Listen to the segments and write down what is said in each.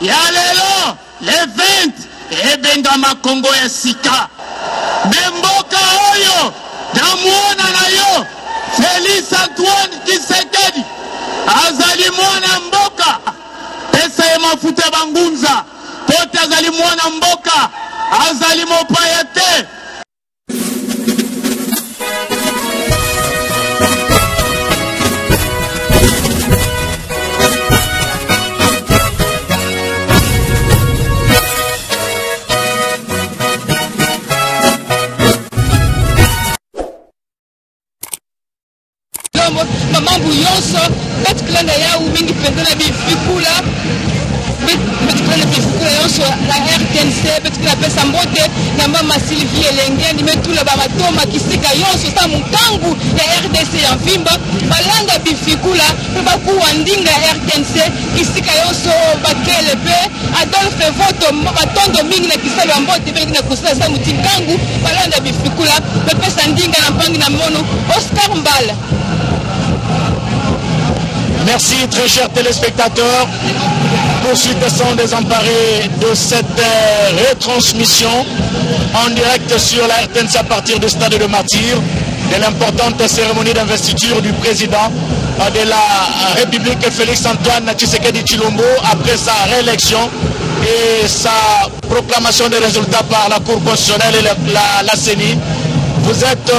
ya lelo le 20 ebengama Kongo ya sika memboka oyo namuona na yo Félix Antoine Tshisekedi azali mwana mboka pesa ya mafuta bangunza pote azali mwana mboka azali mopaya te. mamambu yonso betukulanga yawu mingi pendela bifikula betukulanga bifikula yonso la RTNC betukula pesa mbote na mama Sylvie Elenge ni metula ba matoma kisika yonso sa mukangu ya RDC ya Mvimba balanga bifikula bakuwa ndinga ya RTNC kisika yonso bakele pe Adolphe Voto batondo mingi na kisalo mbote bengi na kusala sa mutingangu balanga bifikula pesa ndinga na mpangi na mono Oscar Mbala. Merci très chers téléspectateurs. Poursuite sans désemparé de cette retransmission en direct sur la RTNC à partir du stade de Martyr de l'importante cérémonie d'investiture du président de la République Félix Antoine Tshisekedi Tshilombo après sa réélection et sa proclamation des résultats par la Cour constitutionnelle et la CENI. Vous êtes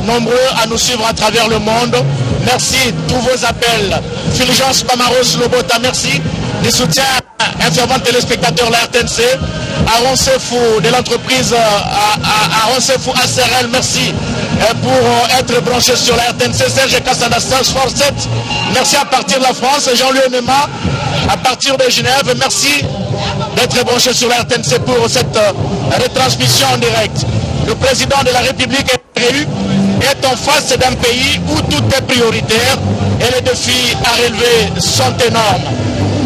nombreux à nous suivre à travers le monde. Merci tous vos appels. Fulgence Pamaros Lobota, merci du soutien à fervent téléspectateurs de la RTNC. Aaron Sefou de l'entreprise Aaron Sefou ACRL, merci pour être branché sur la RTNC. Serge Kassada, Force 7, merci à partir de la France. Jean-Louis Nema à partir de Genève, merci d'être branché sur la RTNC pour cette retransmission en direct. Le président de la République est en face d'un pays où tout est prioritaire et les défis à relever sont énormes.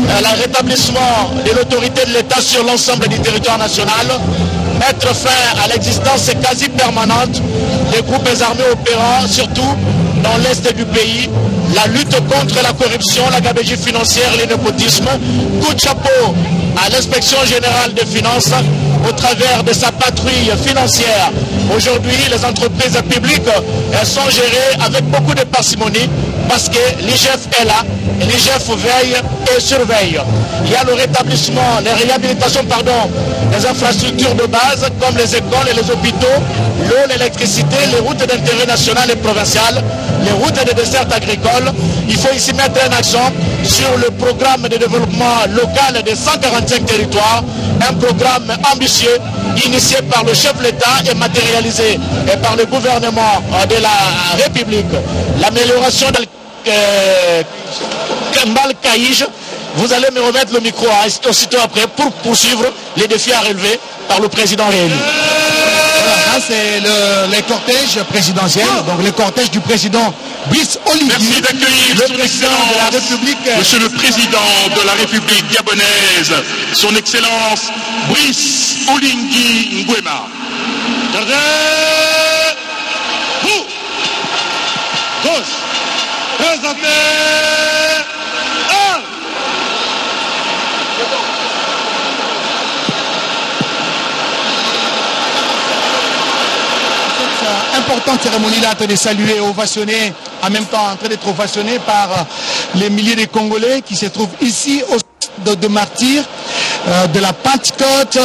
Le rétablissement de l'autorité de l'État sur l'ensemble du territoire national, mettre fin à l'existence quasi permanente des groupes armés opérant surtout dans l'est du pays, la lutte contre la corruption, la gabegie financière, le népotisme. Coup de chapeau à l'inspection générale des finances au travers de sa patrouille financière. Aujourd'hui, les entreprises publiques sont gérées avec beaucoup de parcimonie parce que l'IGF est là, et l'IGF veille et surveille. Il y a le rétablissement, les réhabilitations, des infrastructures de base comme les écoles et les hôpitaux, l'eau, l'électricité, les routes d'intérêt national et provincial, les routes de dessert agricole. Il faut ici mettre un accent sur le programme de développement local des 145 territoires, un programme ambitieux initié par le chef de l'État et matérialisé par le gouvernement de la République. L'amélioration de Kembal Kaïj, vous allez me remettre le micro aussitôt après pour poursuivre les défis à relever par le président réélu. Voilà, c'est le cortège présidentiel, donc le cortège du président Brice Oligui. Merci d'accueillir le président de la République. Monsieur le président de la République gabonaise, son excellence Brice Oligui Nguema. Vous, gauche, présentez. Importante cérémonie là, en train de saluer et ovationner, en même temps en train d'être ovationné par les milliers de Congolais qui se trouvent ici au stade de Martyr de la Pentecôte.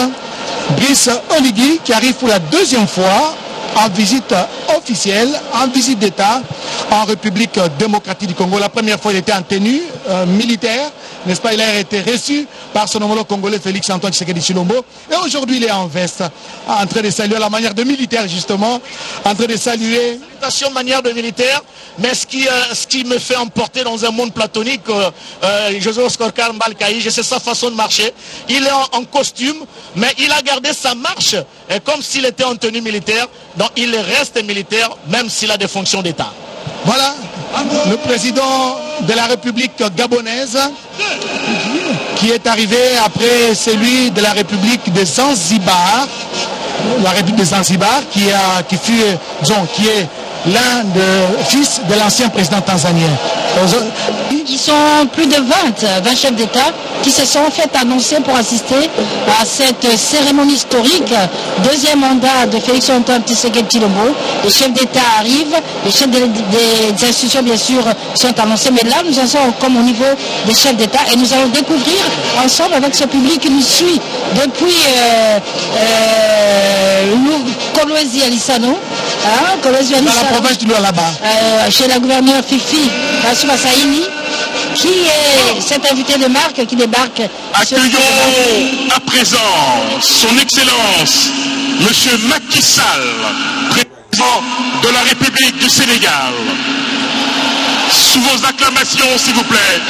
Brice Oligui qui arrive pour la deuxième fois en visite officielle, en visite d'État en République démocratique du Congo. La première fois il était en tenue militaire, n'est-ce pas? Il a été reçu par son homologue congolais Félix Antoine Tshisekedi Tshilombo. Et aujourd'hui il est en veste, en train de saluer à la manière de militaire justement, en train de saluer. Manière de militaire, mais ce qui me fait emporter dans un monde platonique, José Oscar Mbalkaï, c'est sa façon de marcher. Il est en costume, mais il a gardé sa marche comme s'il était en tenue militaire, donc il reste militaire même s'il a des fonctions d'État. Voilà, le président de la République gabonaise qui est arrivé après celui de la République de Zanzibar, la République de Zanzibar qui est l'un des fils de l'ancien président tanzanien. Ils sont plus de 20 chefs d'État qui se sont fait annoncer pour assister à cette cérémonie historique. Deuxième mandat de Félix Antoine Tshisekedi Tshilombo. Les chefs d'État arrivent, les chefs des institutions bien sûr sont annoncés, mais là nous en sommes comme au niveau des chefs d'État et nous allons découvrir ensemble avec ce public qui nous suit depuis Kolwezi Alisano, dans la province du Lualaba, chez la gouverneure Fifi Kassouma Saïni, qui est cet invité de marque qui débarque. Accueillons à présent son Excellence, Monsieur Macky Sall, président de la République du Sénégal. Sous vos acclamations, s'il vous plaît.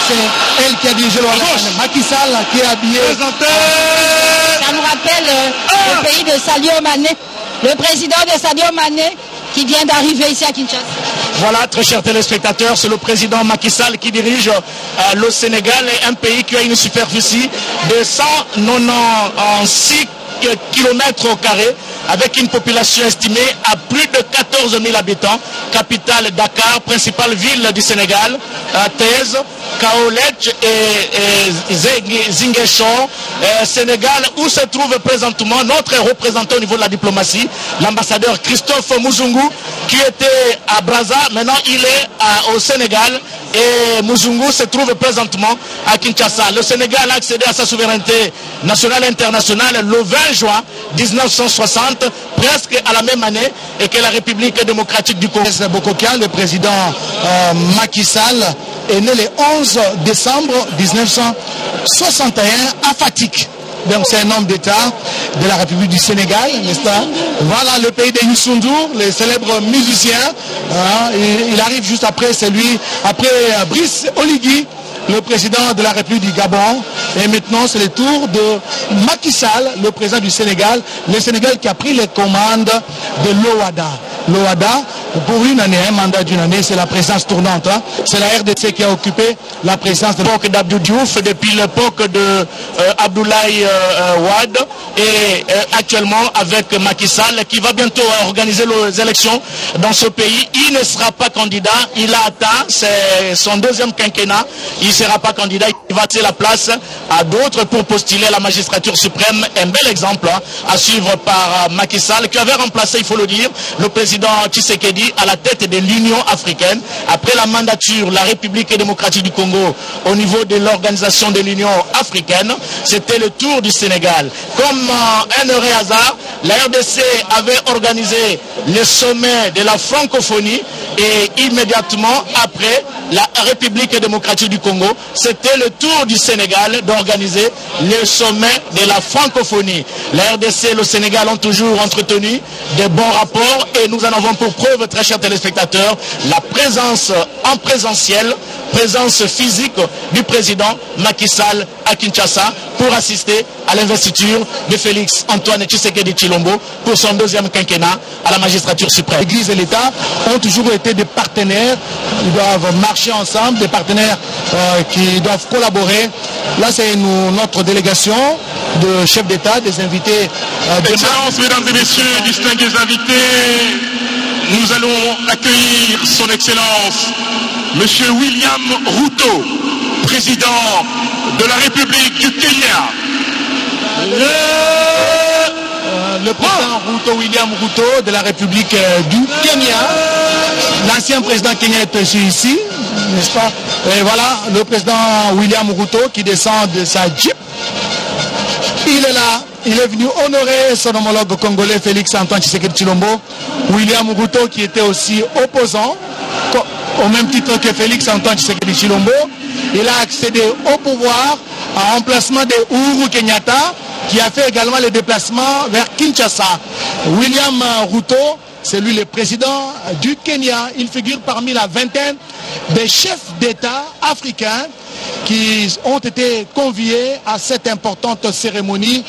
C'est elle qui a dirigé le Macky Sall qui est habillé. Ça nous rappelle le pays de Sadio Mané, le président de Sadio Mané qui vient d'arriver ici à Kinshasa. Voilà, très chers téléspectateurs, c'est le président Macky Sall qui dirige le Sénégal, un pays qui a une superficie de 196 km², avec une population estimée à plus de 14 000 habitants. Capitale Dakar, principale ville du Sénégal, Thèse, Kaolech et Ziguinchor, Sénégal, où se trouve présentement notre représentant au niveau de la diplomatie, l'ambassadeur Christophe Muzungu, qui était à Brazza, maintenant il est au Sénégal, et Muzungu se trouve présentement à Kinshasa. Le Sénégal a accédé à sa souveraineté nationale et internationale le 20 juin 1960, presque à la même année, et que la République démocratique du Congo. Bokokia, le président Macky Sall, est né le 11 décembre 1961 à Fatick. Donc c'est un homme d'État de la République du Sénégal, n'est-ce pas? Voilà le pays de Youssou N'Dour, le célèbre musicien. Il arrive juste après après Brice Oligui, le président de la République du Gabon. Et maintenant, c'est le tour de Macky Sall, le président du Sénégal. Le Sénégal qui a pris les commandes de l'OADA. L'OADA, pour une année, un mandat d'une année, c'est la présidence tournante. C'est la RDC qui a occupé la présidence de l'époque d'Abdou Diouf, depuis l'époque de Abdoulaye Wade, et actuellement avec Macky Sall, qui va bientôt organiser les élections dans ce pays. Il ne sera pas candidat, il a atteint, c'est son deuxième quinquennat, il ne sera pas candidat, il va laisser la place à d'autres pour postuler à la magistrature suprême. Un bel exemple à suivre par Macky Sall, qui avait remplacé, il faut le dire, le président Tshisekedi à la tête de l'Union africaine. Après la mandature, la République démocratique du Congo, au niveau de l'organisation de l'Union africaine, c'était le tour du Sénégal. Comme un heureux hasard, la RDC avait organisé le sommet de la francophonie, et immédiatement après, la République démocratique du Congo, c'était le tour du Sénégal d'organiser le sommet de la francophonie. La RDC et le Sénégal ont toujours entretenu de bons rapports, et nous en avons pour preuve, très chers téléspectateurs, la présence en présentiel, présence physique du président Macky Sall à Kinshasa pour assister à l'investiture de Félix Antoine Tshisekedi Tshilombo pour son deuxième quinquennat à la magistrature suprême. L'Église et l'État ont toujours été des partenaires, ils doivent marcher ensemble, des partenaires qui doivent collaborer. Là, c'est notre délégation de chefs d'État, des invités. Excellences, mesdames et messieurs, distingués invités, nous allons accueillir son Excellence, Monsieur William Ruto, président de la République du Kenya. Le président William Ruto de la République du Kenya. L'ancien président kenyan est aussi ici, n'est-ce pas? Et voilà, le président William Ruto qui descend de sa Jeep. Il est là. Il est venu honorer son homologue congolais Félix Antoine Tshisekedi Tshilombo. William Ruto qui était aussi opposant, au même titre que Félix Antoine Tshisekedi Tshilombo. Il a accédé au pouvoir en remplacement de Uhuru Kenyatta, qui a fait également les déplacements vers Kinshasa. William Ruto, c'est lui le président du Kenya. Il figure parmi la vingtaine des chefs d'État africains qui ont été conviés à cette importante cérémonie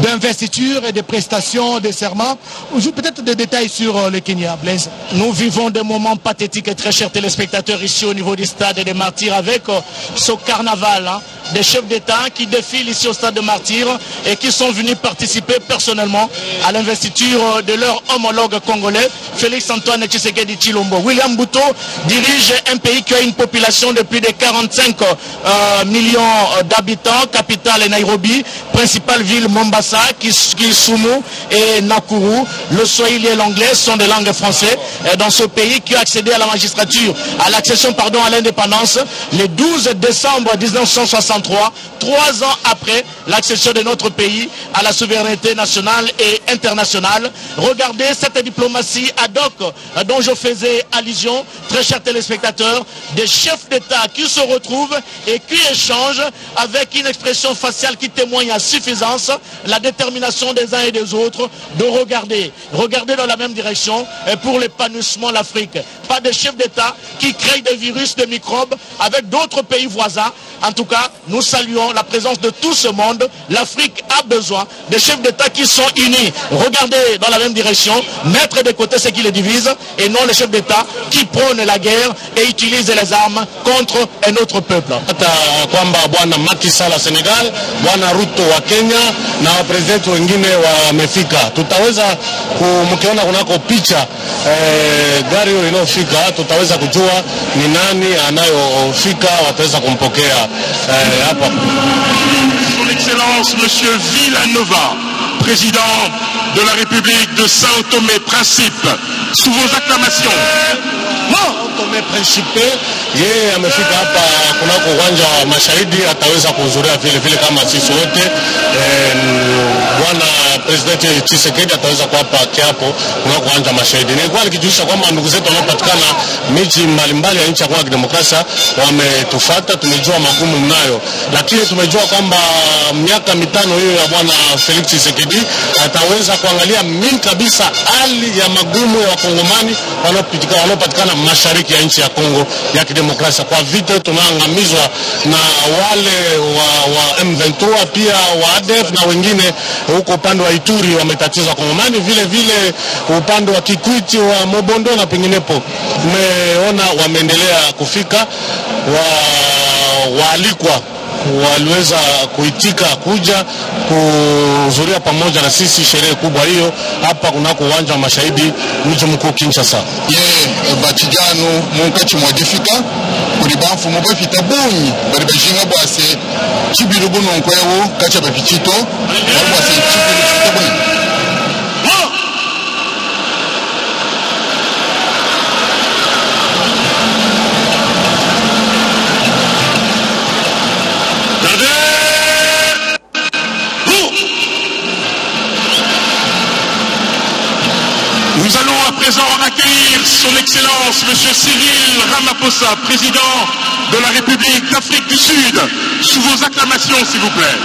d'investiture et de prestation de serment. Peut-être des détails sur le Kenya, Blaise. Nous vivons des moments pathétiques, très chers téléspectateurs, ici au niveau du stade des Martyrs, avec ce carnaval des chefs d'État qui défilent ici au stade de Martyrs et qui sont venus participer personnellement à l'investiture de leur homologue congolais, Félix-Antoine Tshisekedi Tshilombo. William Ruto dirige un pays qui a une population de plus de 45 millions d'habitants, capitale Nairobi, principale ville Mombasa, Kisumu et Nakuru. Le swahili et l'anglais sont des langues françaises dans ce pays qui a accédé à la magistrature, à l'accession à l'indépendance le 12 décembre 1963, 3 ans après l'accession de notre pays à la souveraineté nationale et internationale. Regardez cette diplomatie ad hoc dont je faisais allusion, très chers téléspectateurs, des chefs d'État qui se retrouvent et qui échangent avec une expression faciale qui témoigne à suffisance la détermination des uns et des autres de regarder dans la même direction pour l'épanouissement de l'Afrique. Pas de chefs d'État qui créent des virus, des microbes avec d'autres pays voisins. En tout cas, nous saluons la présence de tout ce monde. L'Afrique a besoin de chefs d'État qui sont unis, regardez dans la même direction, mettre de côté ce qui les divise et non les chefs d'État qui prônent la guerre et utilisent les armes contre un autre peuple. Kwamba bwana Macky Sall wa Senegal, bwana Ruto wa Kenya na wapresidenti wengine wamefika. Tutaweza mkiona kunako picha gari hiyo inayofika, tutaweza kujua ni nani anayofika, wataweza kumpokea hapa. Son Excellence Monsieur Villanova, président de la République de Sao Tomé-Principe, sous vos acclamations. Sao Tomé-Principe, yeye amefika hapa kunako uwanja wa Mashahidi, ataweza kuhudhuria vile kama sisi wote. Bwana President Tshisekedi ataweza kuapa kiapo kunako uwanja wa Mashahidi. Nilikuwa nikijulisha kwamba ndugu zetu wanaopatikana miji mbalimbali ya nchi ya Kongo ya Kidemokrasia wametufuata, tumejua magumu mnayo, lakini tumejua kwamba miaka mitano hiyo ya bwana Felix Tshisekedi ataweza kuangalia mingi kabisa hali ya magumu ya wakongomani wanaopatikana mashariki ya nchi ya Kongo ya Kidemokrasia. Kwa vita tunaangamizwa na wale wa M23, pia wa ADF na wengine huko upande wa Ituri wametatiza Kongomani, vile upande wa Kikwiti wa Mobondo na penginepo. Tumeona wameendelea kufika, waalikwa waliweza kuitika kuja kuhudhuria pamoja na sisi sherehe kubwa hiyo hapa kunako uwanja wa Mashahidi, mji mkuu Kinshasa. Batijano munkachi mwadifika kuri bamfu mubafita bunyi bari bajinga bwase chibirubu nonkwewo kacha bapichito bwase chibirubu chitabunyi. Nous allons à présent accueillir son Excellence Monsieur Cyril Ramaphosa, président de la République d'Afrique du Sud, sous vos acclamations s'il vous plaît.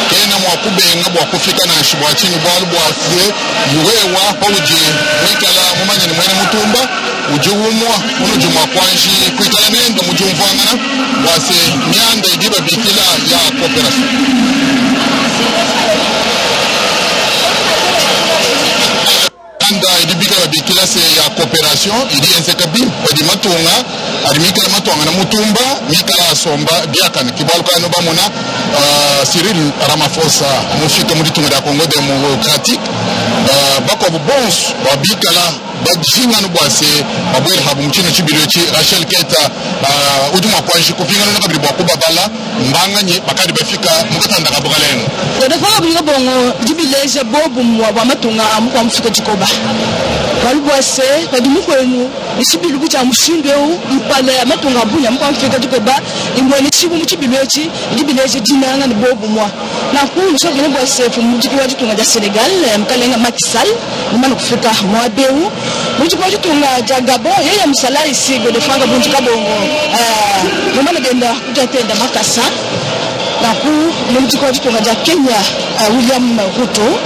Kena mwakubenga bwakufika na shibwa chini bwalu bwafye yuwewa pauje mwikala mumanyani mwene mutumba ujuumwa unujumwa kwanji kwikala nenda mujumvangana bwase myanda idiba bikila ya kooperasyon. Idibika bikila se ya coopération idi ensekabi badi matunga arimika matunga na mutumba mikala somba biakana kibaluka no bamona Cyril Ramaphosa mufika muri tunga ya Congo démocratique bako bons babikala bajinga no bwase babwele habu mchino chibiro chi Rachel Keta uduma kwanji kupingana na kabiri bwako babala mbanganye bakadi bafika mukatanda kabukaleno defa binga bongo jibileje bobu mwa matunga amukwa mfika chikoba balubwase badumukwenu isibilu kucha mushindeu mpale matunga bunya mukwa mfika chikoba imwene chibu muchibilechi jibileje jinanga ni bobu mwa na ku mshoge bwase fu mujikiwa chitunga ja Senegal mkalenga Macky Sall nimana kufika mwa beu mujikiwa chitunga ja Gabon yeye msala isigo defanga bunjika bongo nimana genda kujatenda makasa na ku mujikiwa chitunga ja Kenya William Ruto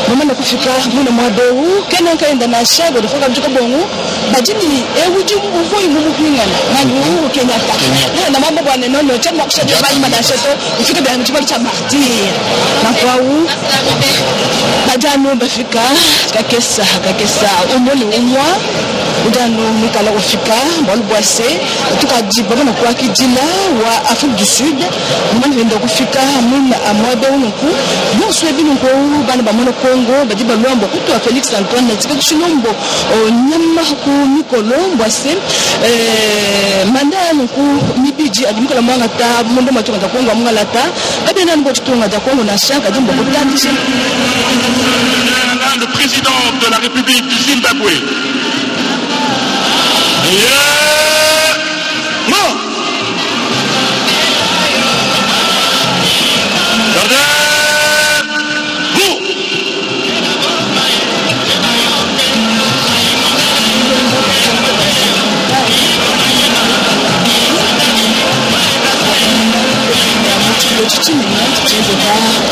mama na kufika muna mwadou kena kaenda na shago dofoka mtuka bongo bajini ewuji uvoi ngumu kwingana nani Uhuru Kenyatta na mambo bwana nono chama kushaje bali madashato ufike bya mtibali cha martir na kwa bajano bafika kakesa umoni umwa udano mikala kufika mbalo bwase tukajiba bana kwa kijila wa Afrique du Sud mwana venda kufika muna amwado nku nonso ebinu ko bana bamono Congo bajiba lwambo kutu wa Felix Antoine tika kushilombo nyama ku Nikolo Mbwase manda nku mibiji adimikola mwanga ta mundo matunga ta Congo mwanga ta kabena ngo tutunga ta Congo na shaka jimbo kutandisha le président de la République du Zimbabwe.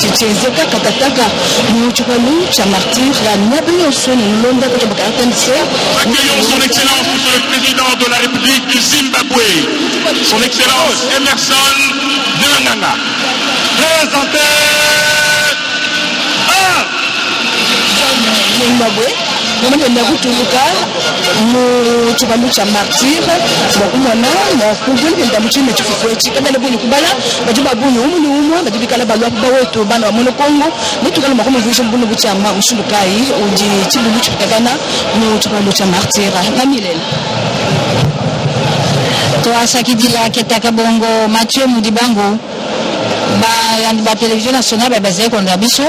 Chichezeka katataka muchukalu cha martyr la nabio son londa kwa bakatanse. Accueillons son excellence monsieur le président de la République du Zimbabwe, son excellence Emerson Mnangagwa. Présenté Zimbabwe mwana na kutuluka mu chibalu cha martyr bakumana na kugulu ndamuchime chifufwechi kabela buni kubala bajuba buni umuni umwa bajibikala balwa bawetu bana wa mono Kongo nitukala makoma visho mbunu buchama musulukai uji chibulu chikabana mu chibalu cha martyr na milele to asakidila ketaka bongo Mathieu Mudibango ba television nationale bazali konda biso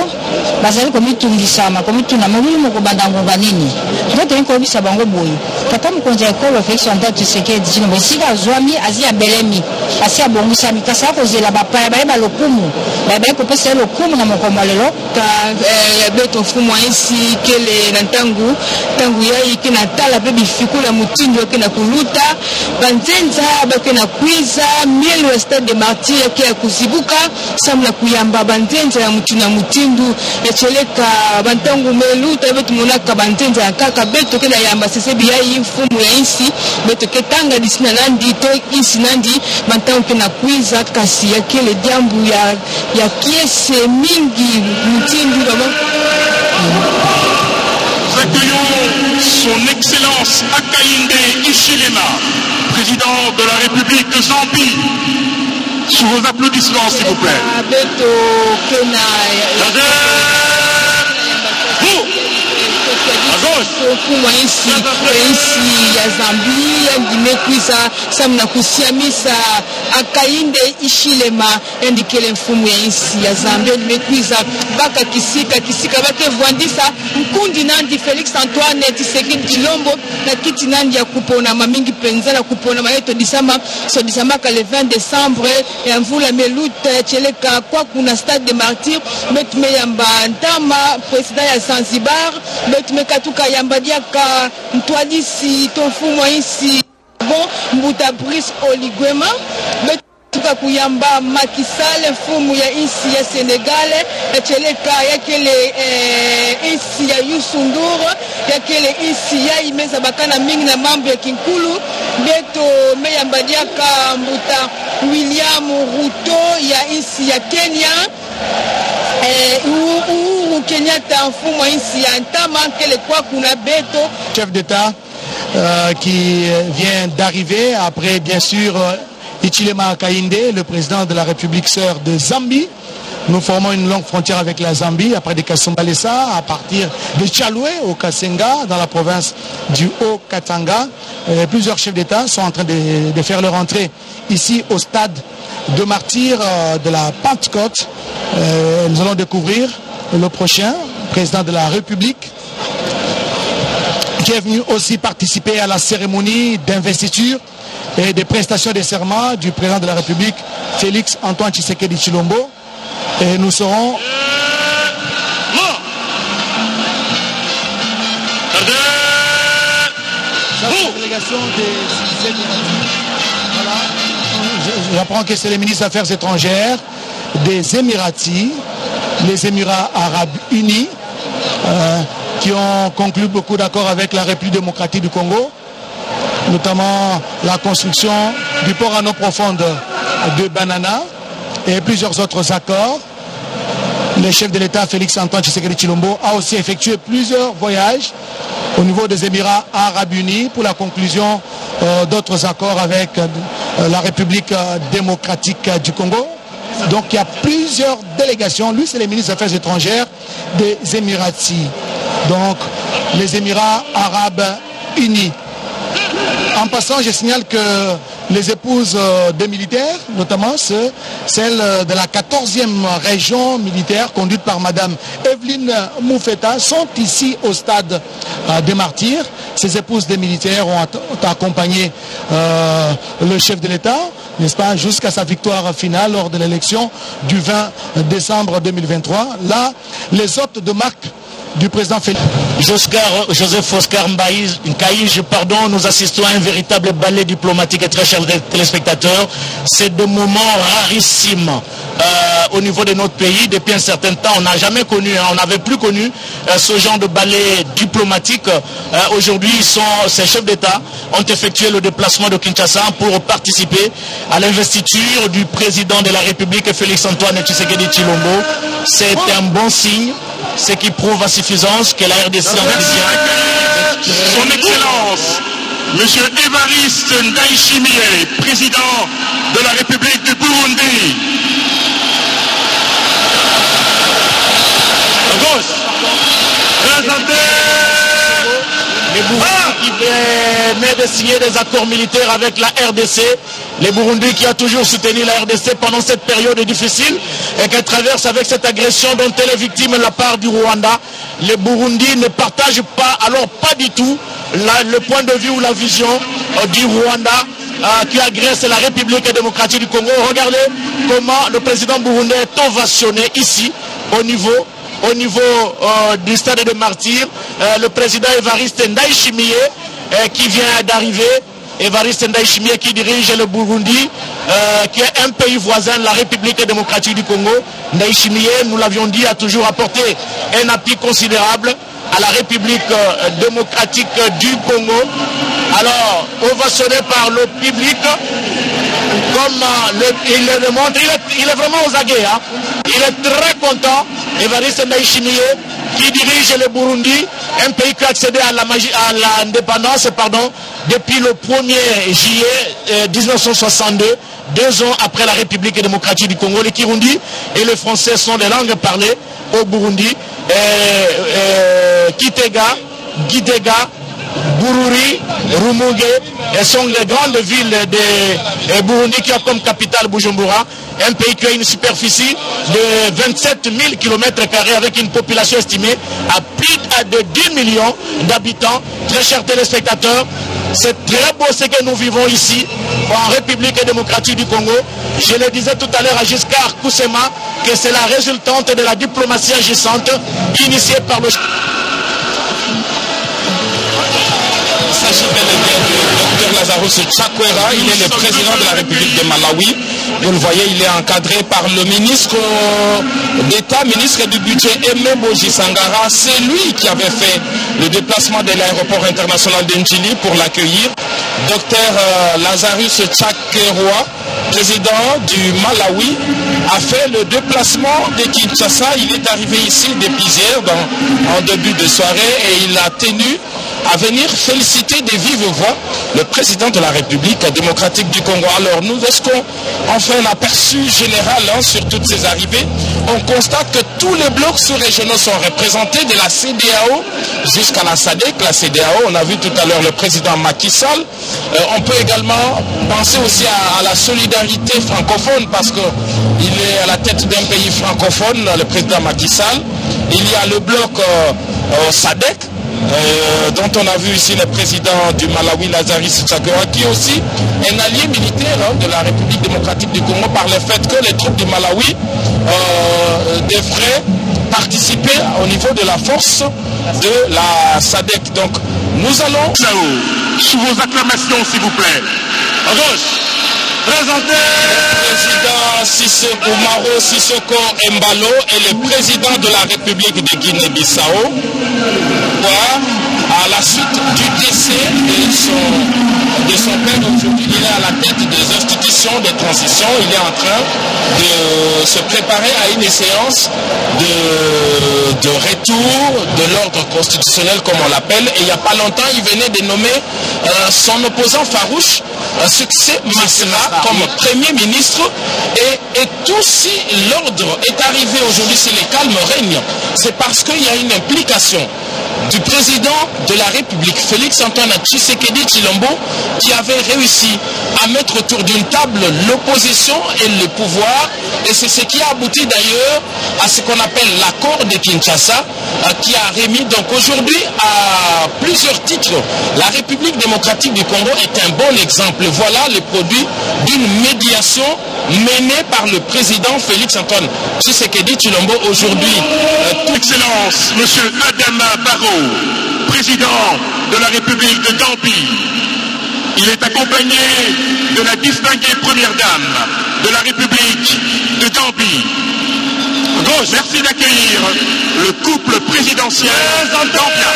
bazali komitungisama komituna molimo moko bandango banini ndoto nko bisa bango boyo tata mukonza ekolo Felix Antoine Tshisekedi Tshilombo isika zwami azia belemi asia bongusa mikasa kozela bapaya ba lokumu ba ko pesa lokumu na mokomo lelo ka beto fumo ainsi kele na tangu ya ikina tala pe bifikula mutindo kena kuluta banzenza bakena kwiza mielo stade de martyr ke kuzibuka samla kuyamba banzenza ya mutuna mutindu echeleka bantangu meluta betu munaka banzenza ya kaka beto kena yamba sesebi ya fumu ya insi beto ketanga disina nandi to insi nandi bantangu kena kwiza kasi ya kele jambu ya kiese mingi mutindu baba. Nous accueillons son excellence Hakainde Hichilema, président de la République de Zambie. Sous vos applaudissements, s'il vous plaît. Kuma insi ya Zambia ndimekwisa samna kusiamisa Hakainde Hichilema endikele mfumu ya insi ya Zambia ndimekwisa baka kisika bake vuandisa mkundi nandi Felix Antoine Tshisekedi Tshilombo na kiti nandi ya kupona mamingi penza na kupona mayeto disama ka le 20 décembre ya mvula meluta cheleka kwa kuna stade de martyr metume yamba ntama president ya Zanzibar metume katuka yamba diaka mtwadisi tofumo insi bon mbuta Brice Oligwema tuka kuyamba makisale fumu ya insi ya Senegal echeleka yakele insi ya Youssou Ndour yakele insi ya imeza bakana mingi na mambo ya kinkulu beto meyamba diaka mbuta William Ruto ya insi ya Kenya Uhuru Kenyatta mfumo insi ya ntama kele kwa kuna beto chef d'État qui vient d'arriver après bien sûr Hichilema Hakainde, le président de la République sœur de Zambie. Nous formons une longue frontière avec la Zambie, après de Kasumbalesa, à partir de Tchaloué au Kasenga, dans la province du Haut-Katanga. Plusieurs chefs d'État sont en train de faire leur entrée ici au stade de martyrs de la Pentecôte. Nous allons découvrir le prochain président de la République, qui est venu aussi participer à la cérémonie d'investiture et des prestations de serment du président de la République, Félix Antoine Tshisekedi Tshilombo. Et nous serons... J'apprends que c'est le ministre des Affaires étrangères des Émiratis, les Émirats Arabes Unis, qui ont conclu beaucoup d'accords avec la République démocratique du Congo, notamment la construction du port en eau profonde de Banana et plusieurs autres accords. Le chef de l'État, Félix-Antoine Tshisekedi Tshilombo, a aussi effectué plusieurs voyages au niveau des Émirats Arabes Unis pour la conclusion d'autres accords avec la République démocratique du Congo. Donc il y a plusieurs délégations. Lui, c'est le ministre des Affaires étrangères des Émiratis. Donc les Émirats Arabes Unis. En passant, je signale que les épouses des militaires, notamment celle de la 14e région militaire conduite par Madame Evelyne Moufeta, sont ici au stade des Martyrs. Ces épouses des militaires ont accompagné le chef de l'État, n'est-ce pas, jusqu'à sa victoire finale lors de l'élection du 20 décembre 2023. Là, les hôtes de marque du président Félix. Joseph Oscar Nkaïj, pardon, nous assistons à un véritable ballet diplomatique et très chers téléspectateurs. C'est des moments rarissimes au niveau de notre pays. Depuis un certain temps, on n'a jamais connu, on n'avait plus connu ce genre de ballet diplomatique. Aujourd'hui, ces chefs d'État ont effectué le déplacement de Kinshasa pour participer à l'investiture du président de la République, Félix-Antoine Tshisekedi Tshilombo. C'est un bon signe. Ce qui prouve à suffisance que la RDC Son Excellence, M. Évariste Ndayishimiye, président de la République du Burundi. À gauche, présentez les Burundis qui venaient de signer des accords militaires avec la RDC. Les Burundis qui a toujours soutenu la RDC pendant cette période difficile et qu'elle traverse avec cette agression dont elle est victime de la part du Rwanda. Les Burundis ne partagent pas, alors pas du tout, le point de vue ou la vision du Rwanda qui agresse la République démocratique du Congo. Regardez comment le président burundais est ovationné ici au niveau du stade de Martyrs. Le président Évariste Ndayishimiye qui vient d'arriver. Évariste Ndayishimiye qui dirige le Burundi, qui est un pays voisin de la République démocratique du Congo. Ndayishimiye, nous l'avions dit, a toujours apporté un appui considérable à la République démocratique du Congo. Alors, ovationné par le public, comme il le démontre, il est vraiment aux aguets. Hein. Il est très content, Évariste Ndayishimiye, qui dirige le Burundi, un pays qui a accédé à l'indépendance depuis le 1er juillet 1962, 2 ans après la République démocratique du Congo. Le Kirundi et le français sont des langues parlées au Burundi. Kitega, Gidega, Bururi, Rumonge sont les grandes villes de Burundi qui a comme capitale Bujumbura, un pays qui a une superficie de 27 000 km² avec une population estimée à plus de 10 millions d'habitants. Très chers téléspectateurs, c'est très beau ce que nous vivons ici en République démocratique du Congo. Je le disais tout à l'heure à Giscard Koussema que c'est la résultante de la diplomatie agissante initiée par le... Il s'agit bel et bien du Dr Lazarus Chakwera, il est le président de la République de Malawi. Vous le voyez, il est encadré par le ministre d'État, ministre du budget Aimé Boji Sangara. C'est lui qui avait fait le déplacement de l'aéroport international d'Njili pour l'accueillir. Dr Lazarus Chakwera, président du Malawi, a fait le déplacement de Kinshasa. Il est arrivé ici depuis hier en début de soirée et il a tenu à venir féliciter de vive voix le président de la République démocratique du Congo. Alors nous, est-ce qu'on fait un aperçu général sur toutes ces arrivées? On constate que tous les blocs sous-régionaux sont représentés, de la CEDEAO jusqu'à la SADC. La CEDEAO, on a vu tout à l'heure le président Macky Sall. On peut également penser aussi à la solidarité francophone parce qu'il est à la tête d'un pays francophone, le président Macky Sall. Il y a le bloc SADC, dont on a vu ici le président du Malawi, Lazarus Chakwera, qui est aussi un allié militaire de la République démocratique du Congo par le fait que les troupes du Malawi devraient participer au niveau de la force de la SADC. Donc nous allons... Sous vos acclamations, s'il vous plaît. À gauche, Présentez le président Umaro Sissoko Embalo et le président de la République de Guinée-Bissau. À la suite du décès de son père, aujourd'hui, il est à la tête des institutions de transition. Il est en train de se préparer à une séance de retour de l'ordre constitutionnel, comme on l'appelle. Et il n'y a pas longtemps, il venait de nommer son opposant farouche, Succès Masra, comme Premier ministre. Et tout si l'ordre est arrivé aujourd'hui, si le calme règne, c'est parce qu'il y a une implication du président de la République, Félix Antoine Tshisekedi Tshilombo, qui avait réussi à mettre autour d'une table l'opposition et le pouvoir. Et c'est ce qui a abouti d'ailleurs à ce qu'on appelle l'accord de Kinshasa, qui a remis donc aujourd'hui à plusieurs titres. La République démocratique du Congo est un bon exemple. Voilà le produit d'une médiation menée par le président Félix Antoine Tshisekedi Tshilombo aujourd'hui. Excellence, Monsieur Adama Barrow, président de la République de Gambie. Il est accompagné de la distinguée première dame de la République de Gambie. Merci d'accueillir le couple présidentiel gambien.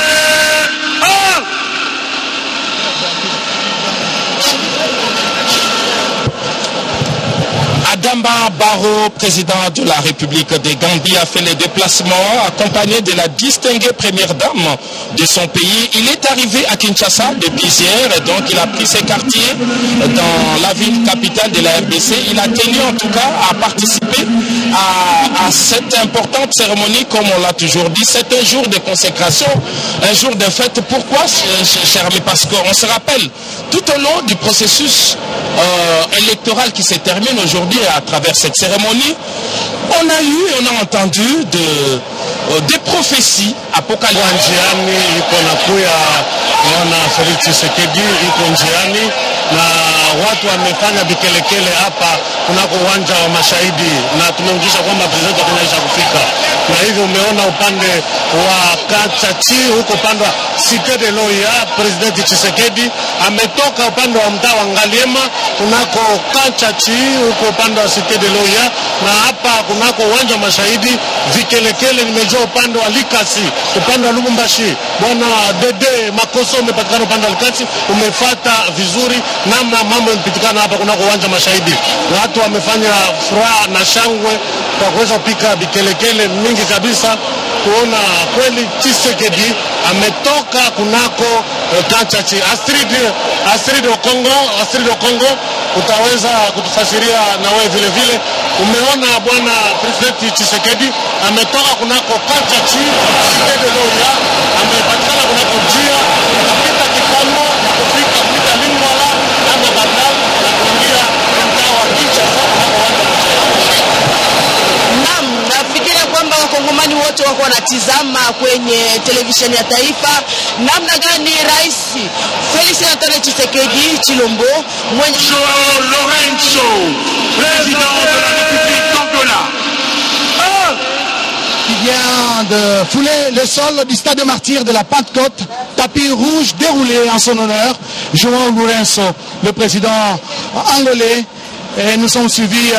Adama Barrow, président de la République de Gambie, a fait le déplacement accompagné de la distinguée première dame de son pays. Il est arrivé à Kinshasa depuis hier, donc il a pris ses quartiers dans la ville capitale de la RDC. Il a tenu en tout cas à participer à cette importante cérémonie, comme on l'a toujours dit. C'est un jour de consécration, un jour de fête. Pourquoi, cher ami? Parce qu'on se rappelle, tout au long du processus électoral qui se termine aujourd'hui à travers cette cérémonie, on a entendu des prophéties apocalyptiques. Na watu wamefanya vikelekele hapa kunako uwanja wa Mashahidi, na tumeonyesha kwamba president anaisha kufika, na hivyo umeona upande wa Kachachi huko upande wa Cité de Loya, president Tshisekedi ametoka upande wa mtaa wa Ngaliema kunako Kachachi huko upande wa Cité de Loya, na hapa kunako uwanja wa Mashahidi vikelekele nimejua upande wa Likasi, upande wa Lubumbashi. Bwana Dede Makoso umepatikana upande wa Likasi, umefuata vizuri namna mambo yamepitikana hapa kunako uwanja Mashahidi. Watu wamefanya furaha na shangwe kwa kuweza kupika bikelekele mingi kabisa kuona kweli Tshisekedi ametoka kunako Kachachi. Astrid Okongo utaweza kutufasiria na wewe vile vile. Umeona bwana President Tshisekedi ametoka kunako Kachachi, Cité de Loya, amepatikana kunako njia kupita Kikomo na kufika kupita Lingwala na Bandal na kuingia mtaa wa Kinshasa kunako uwanja wa Mashahidi. Naam, nafikiria kwamba wakongomani wote wako wanatizama kwenye televisheni ya taifa namna gani Rais Félix Antoine Tshisekedi Tshilombo mwenye Joao Lorenzo, président de la République d'Angola, qui vient de fouler le sol du stade de Martyrs de la Pentecôte, tapis rouge déroulé en son honneur, Joao Lourenço, le président angolais. Et nous sommes suivis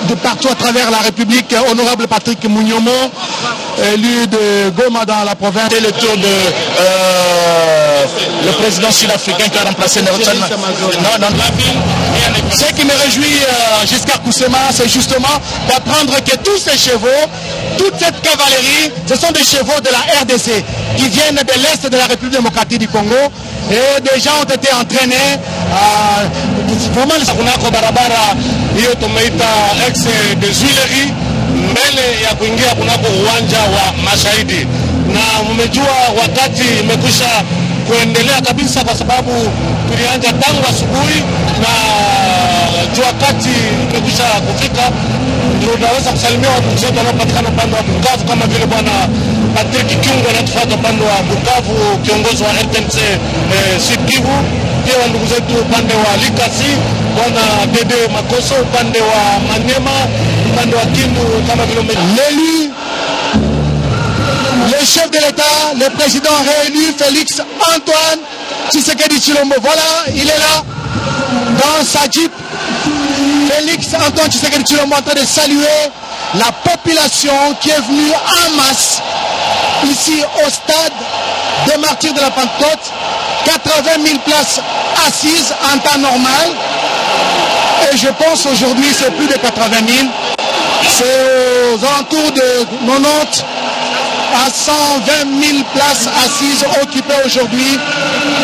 de partout à travers la République, honorable Patrick Mouniomo, élu de Goma dans la province. C'est le tour de le président sud-africain qui a remplacé Nelson Mandela. Ce qui me réjouit, Giscard Koussema, c'est justement d'apprendre que tous ces chevaux, toute cette cavalerie, ce sont des chevaux de la RDC qui viennent de l'Est de la République démocratique du Congo. Et des gens ont été entraînés vraiment kunako barabara hiyo tumeita ex de Juilerie mbele ya kuingia kunako uwanja wa Mashahidi, na mmejua wakati imekwisha kuendelea kabisa kwa sababu tulianza tangu asubuhi na wakati imekwisha kufika, ndio tunaweza kusalimia watu wote wanaopatikana upande wa Bukavu kama vile bwana Patrick Kiungo anatufuata upande wa Bukavu, kiongozi wa RTNC Sud Kivu, pia ndugu zetu upande wa Likasi, bwana Dede Makoso upande wa Manyema, upande wa Kindu kama vile l'élu, le chef de l'État, le président réélu Félix Antoine Tshisekedi Tshilombo. Voilà, il est là, dans sa jeep. Félix Antoine Tshisekedi Tshilombo en train de saluer la population qui est venue en masse ici au stade des Martyrs de la Pentecôte. 80 000 places assises en temps normal. Et je pense aujourd'hui c'est plus de 80 000. C'est aux alentours de 90 à 120 000 places assises occupées aujourd'hui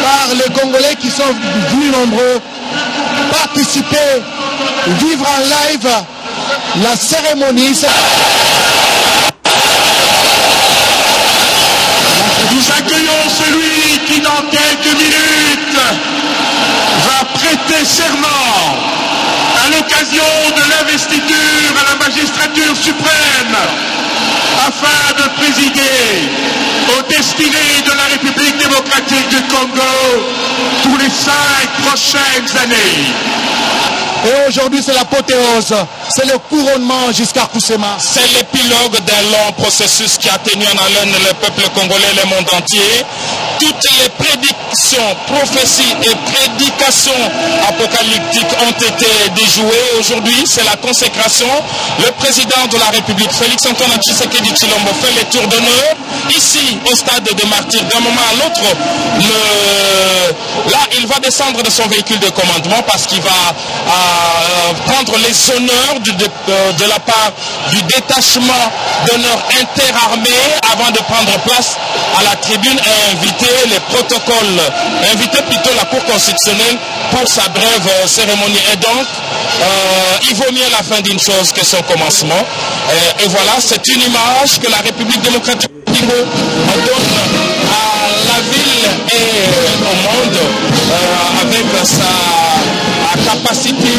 par les Congolais qui sont venus nombreux participer, vivre en live la cérémonie. Nous accueillons celui qui dans quelques minutes va prêter serment à l'occasion de l'investiture à la magistrature suprême afin de présider aux destinées de la République démocratique du Congo pour les 5 prochaines années. Et aujourd'hui, c'est l'apothéose, c'est le couronnement jusqu'à Kusema. C'est l'épilogue d'un long processus qui a tenu en haleine le peuple congolais et le monde entier. Toutes les prédictions, prophéties et prédications apocalyptiques ont été déjouées. Aujourd'hui, c'est la consécration. Le président de la République, Félix Antoine Tshisekedi Tshilombo, fait les tours d'honneur ici au stade des Martyrs. D'un moment à l'autre, là, il va descendre de son véhicule de commandement parce qu'il va prendre les honneurs de la part du détachement d'honneur interarmé avant de prendre place à la tribune et inviter les protocoles, inviter plutôt la Cour constitutionnelle pour sa brève cérémonie. Et donc, il vaut mieux la fin d'une chose que son commencement. Et voilà, c'est une image que la République démocratique du Congo donne à la ville et au monde avec sa capacité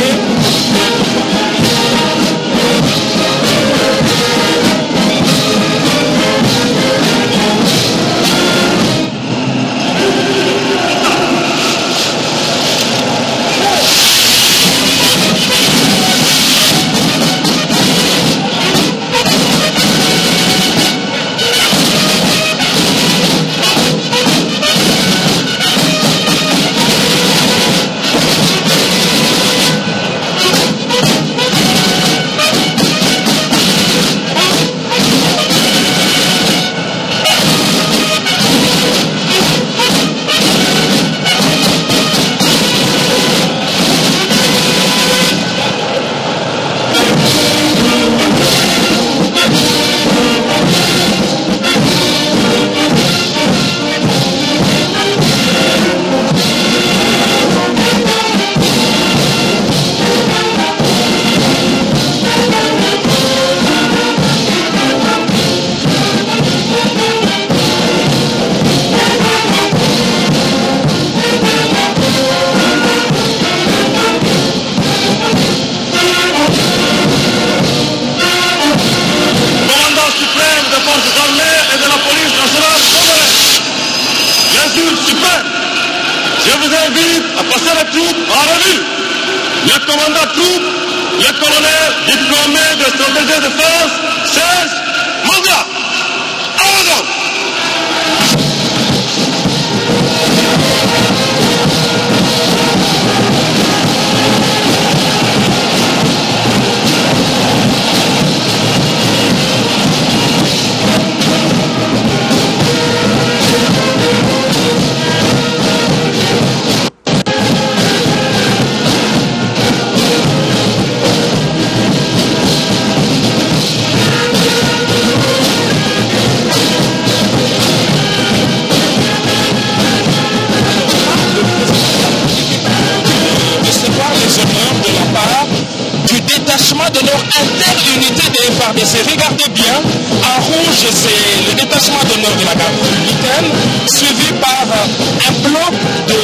Regardez bien, en rouge c'est le détachement d'honneur de la garde républicaine, suivi par un bloc de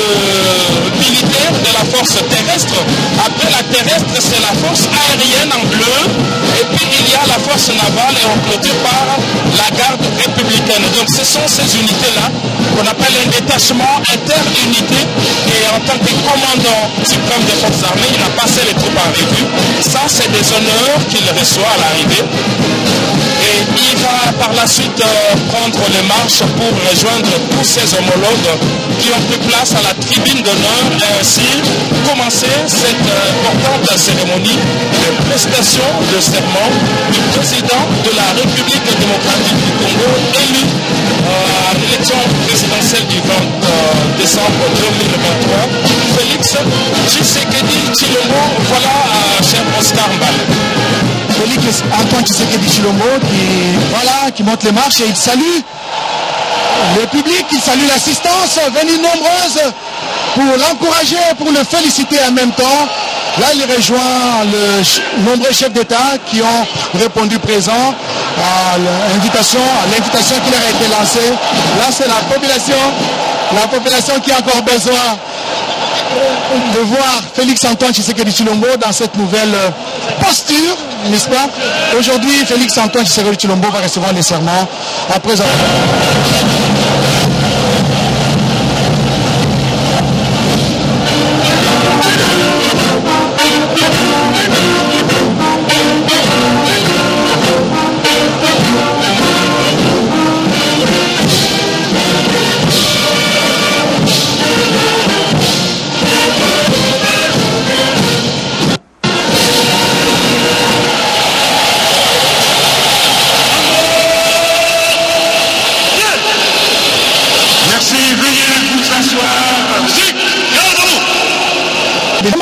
militaires de la force terrestre. Après la terrestre, c'est la force aérienne en bleu, et puis il y a la force navale et on clôture par la garde républicaine. Donc ce sont ces unités-là qu'on appelle un détachement interunité, et en tant que commandant suprême des forces armées, il a passé les troupes en revue. Ça, c'est des honneurs qu'il reçoit à l'arrivée. et il va par la suite prendre les marches pour rejoindre tous ses homologues qui ont pris place à la tribune d'honneur et ainsi commencer cette importante cérémonie de prestation de serment du président de la République démocratique du Congo élu à l'élection présidentielle du 20 décembre 2023, Félix Tshisekedi Tshilombo. Voilà, cher Oscar Mbale. Félix Antoine Tshisekedi Tshilombo qui monte les marches et il salue le public, il salue l'assistance venue nombreuse pour l'encourager, pour le féliciter en même temps. Là, il rejoint les nombreux chefs d'État qui ont répondu présent à l'invitation qui leur a été lancée. Là, c'est la population qui a encore besoin de voir Félix Antoine Tshisekedi Tshilombo dans cette nouvelle posture, n'est-ce pas? Aujourd'hui, Félix Antoine Tshisekedi Tshilombo va recevoir les serments après avoir...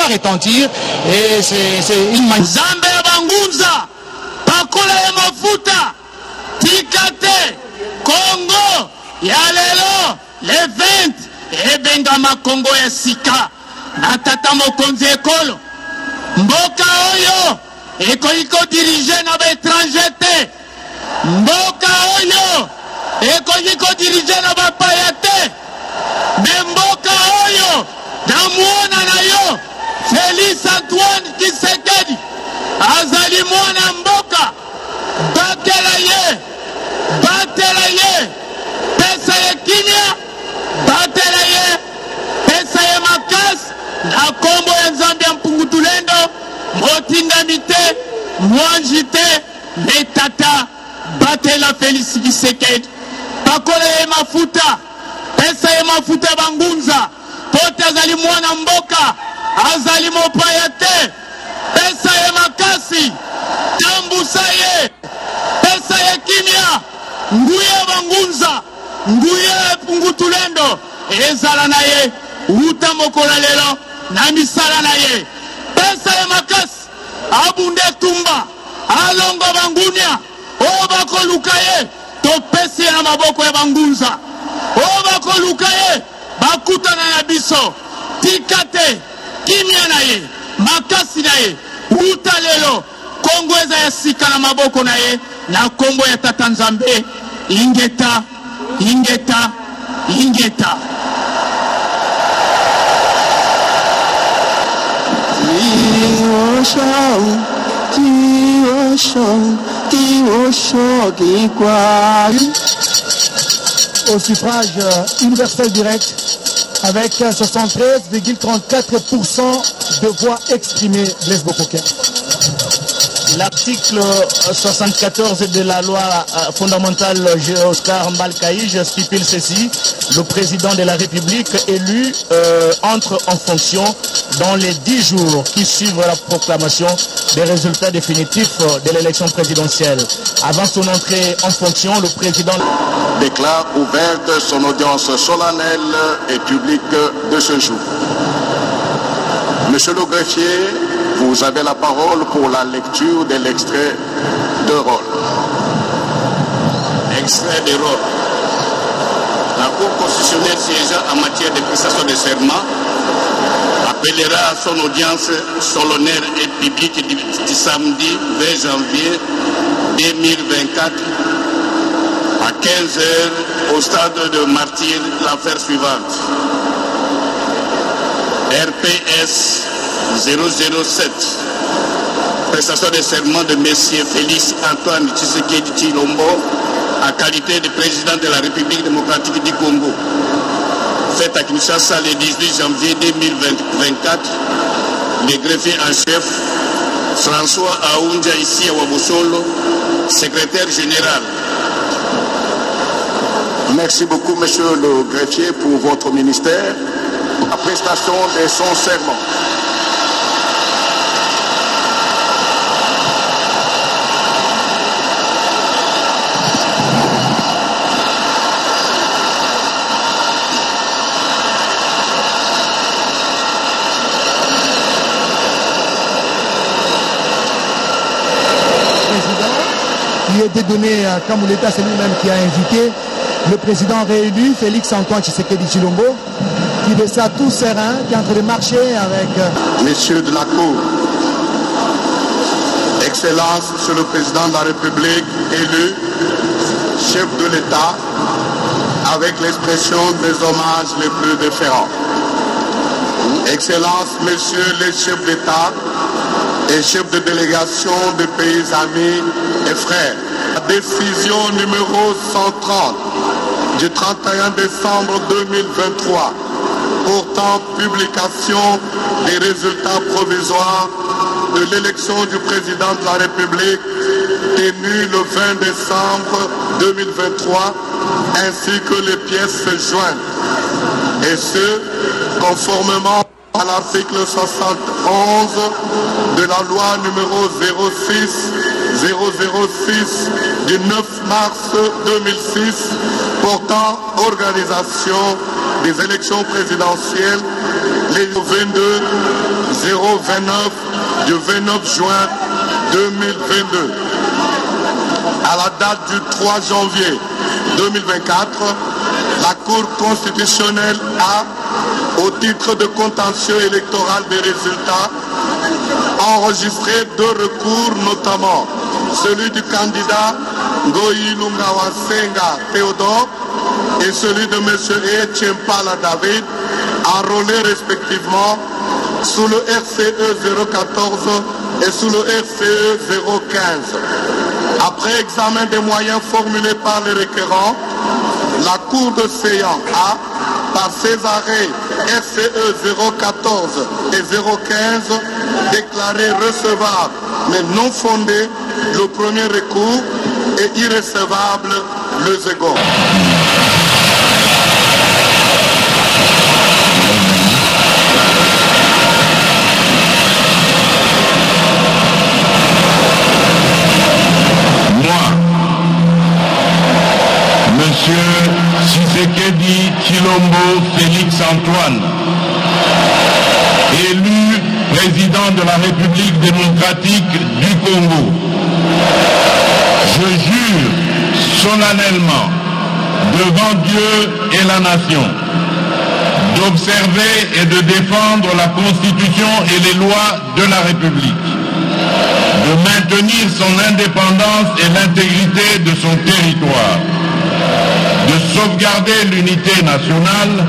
retentir et c'est une manière. Zambe Bangunza, Pakola ya mafuta, Tikate, Congo, Yalelo, le 20, Ebengama Congo ya Sika, Natata Mokonzi Ekolo, Mboka Oyo, Eko dirige na ba étranger te, Mboka Oyo, Eko dirige na ba payate, Mboka Oyo, Namuona na yo, Félix Antoine Tshisekedi azali mwana mboka batela ye pesa ye kimia batela ye pesa ye makasi na kombo ya nzambe ya mpungutulendo motindami te mwanji te metata batela Félix Tshisekedi pakola ye mafuta pesa ye mafuta Bangunza pote azali mwana mboka azali mopaya te pesa ye makasi tambusa ye pesa ye kimia nguye Bangunza nguye Pungutulendo ezala na ye uta mokola lelo na misala na ye pesa ye makasi abunde tumba alongo Bangunia o bakoluka ye topesi ye na maboko ya Bangunza o bakoluka ye bakutana na biso tikate kimia na ye makasi na ye uta lelo Kongo eza ya sika na maboko na ye na kombo ya Tata Nzambe ingeta ingeta ingeta au suffrage universel direct avec 73,34% de voix exprimées. Blaise Bokoké. L'article 74 de la loi fondamentale Oscar Mbale stipule ceci: le président de la République élu entre en fonction dans les 10 jours qui suivent la proclamation des résultats définitifs de l'élection présidentielle. Avant son entrée en fonction, le président déclare ouverte son audience solennelle et publique de ce jour. Monsieur le greffier, vous avez la parole pour la lecture de l'extrait de rôle. Extrait de rôle. La Cour constitutionnelle siégeant en matière de prestation de serment appellera à son audience solennelle et publique du samedi 20 janvier 2024 à 15h au stade de Martyr l'affaire suivante. RPS 007. Prestation de serment de M. Félix Antoine Tshisekedi Tshilombo à qualité de président de la République démocratique du Congo. Fait à Kinshasa le 18 janvier 2024, le greffier en chef François Aoundja ici à Wabosolo secrétaire général. Merci beaucoup, monsieur le greffier, pour votre ministère. La prestation de son serment. Qui a été donné à Kamouleta, c'est lui-même qui a invité le président réélu, Félix-Antoine Tshisekedi Tshilombo, qui de ça tout serein, qui est en train de marcher avec... Messieurs de la Cour, Excellence, Monsieur le Président de la République, élu, chef de l'État, avec l'expression des hommages les plus déférents. Excellence, Messieurs les chefs d'État et chefs de délégation des pays amis et frères. La décision numéro 130 du 31 décembre 2023 portant publication des résultats provisoires de l'élection du président de la République tenue le 20 décembre 2023 ainsi que les pièces jointes. Et ce, conformément à l'article 71 de la loi numéro 006 du 9 mars 2006 portant organisation des élections présidentielles les 22-029 du 29 juin 2022. À la date du 3 janvier 2024, la Cour constitutionnelle a, au titre de contentieux électoral des résultats, enregistré 2 recours, notamment celui du candidat Ngoyi Lungawasenga Théodore et celui de M. Etchempala David, enrôlés respectivement sous le RCE 014 et sous le RCE 015. Après examen des moyens formulés par les requérants, la Cour de séance a, par ses arrêts RCE 014 et 015, déclaré recevable mais non fondé le premier recours et irrecevable le second. Monsieur Tshisekedi Tshilombo Félix-Antoine, élu président de la République démocratique du Congo, je jure solennellement devant Dieu et la nation d'observer et de défendre la Constitution et les lois de la République, de maintenir son indépendance et l'intégrité de son territoire, de sauvegarder l'unité nationale,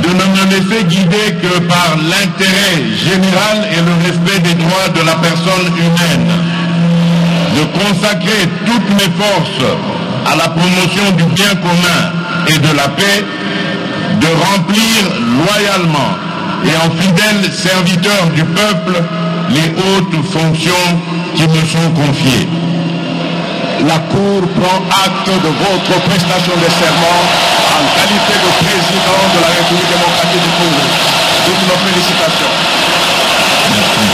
de ne me laisser guider que par l'intérêt général et le respect des droits de la personne humaine, de consacrer toutes mes forces à la promotion du bien commun et de la paix, de remplir loyalement et en fidèle serviteur du peuple les hautes fonctions qui me sont confiées. La Cour prend acte de votre prestation de serment en qualité de président de la République démocratique du Congo. Toutes nos félicitations. Merci.